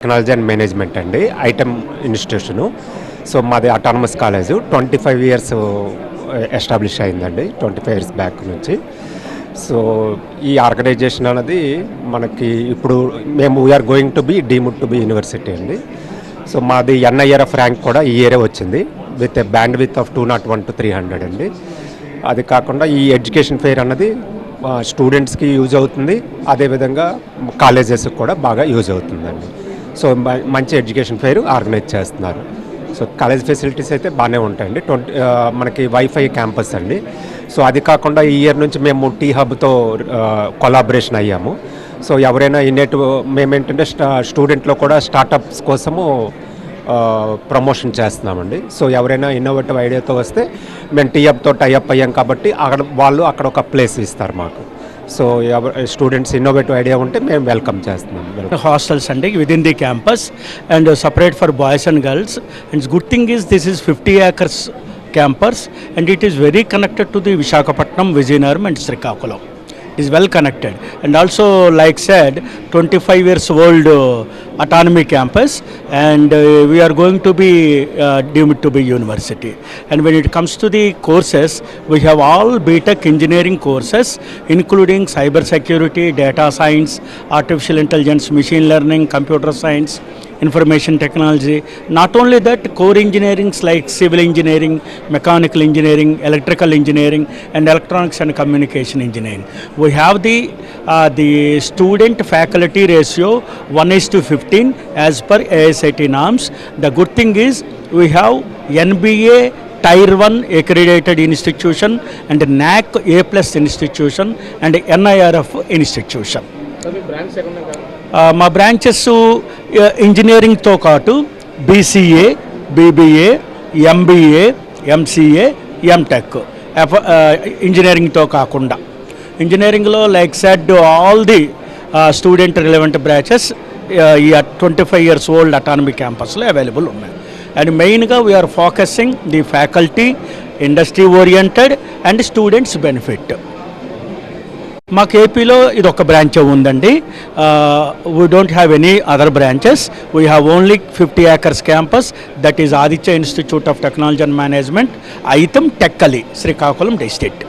Technology and management అండి, item institution. So మాది autonomous college 25 years establish అయిందండి, 25 years back నుంచి. సో ఈ ఆర్గనైజేషన్ అనేది మనకి ఇప్పుడు మేము we're going to be deemed to be university అండి. సో మాది NIRF ర్యాంక్ కూడా ఈ ఇయరే వచ్చింది with a band with of 201 to 300 అండి. అది కాకుండా ఈ ఎడ్యుకేషన్ ఫెయిర్ అన్నది స్టూడెంట్స్కి యూజ్ అవుతుంది, అదేవిధంగా కాలేజెస్కి కూడా బాగా యూజ్ అవుతుందండి. సో మంచి ఎడ్యుకేషన్ ఫెయిర్ ఆర్గనైజ్ చేస్తున్నారు. సో కాలేజ్ ఫెసిలిటీస్ అయితే బాగానే ఉంటాయండి. మనకి వైఫై క్యాంపస్ అండి. సో అది కాకుండా ఈ ఇయర్ నుంచి మేము టీ హబ్తో కొలాబరేషన్ అయ్యాము. సో ఎవరైనా మేమేంటంటే స్టూడెంట్లో కూడా స్టార్టప్స్ కోసము ప్రమోషన్ చేస్తున్నామండి. సో ఎవరైనా ఇన్నోవేటివ్ ఐడియాతో వస్తే మేము టీ హబ్తో టైఅప్ అయ్యాం కాబట్టి వాళ్ళు అక్కడ ఒక ప్లేస్ ఇస్తారు మాకు. సో స్టూడెంట్స్ ఇన్నోవేటివ్ ఐడియా ఉంటే మేము వెల్కమ్ చేస్తున్నాం. హాస్టల్స్ అండి within the campus and separate for boys and girls. And good thing is this is 50 acres campus and it is very connected to the Visakhapatnam, Vijayanagar and Srikakulam. It is well connected and also like said 25 years old autonomy campus and we are going to be deemed to be university. And when it comes to the courses, we have all BTech engineering courses including cyber security, data science, artificial intelligence, machine learning, computer science, information technology. Not only that, core engineerings like civil engineering, mechanical engineering, electrical engineering and electronics and communication engineering. We have the student faculty ratio 1:15 as per AICTE norms. The good thing is we have NBA Tier 1 accredited institution and NAC A+ institution and NIRF institution. మా branches ఇంజనీరింగ్తో పాటు BCA, BBA, MBA, MCA, MTech ఇంజనీరింగ్తో కాకుండా ఇంజనీరింగ్లో like said all the student relevant branches ఈ 25 years old autonomy క్యాంపస్లో available ఉన్నాయి. And మెయిన్గా we are focusing the faculty industry oriented and students benefit. మాకు ఏపీలో ఇది ఒక బ్రాంచ్ ఉందండి. We don't have any other branches. We have only 50 acres campus, that is Aditya institute of technology and management, AITAM Tekkali, Srikakulam district.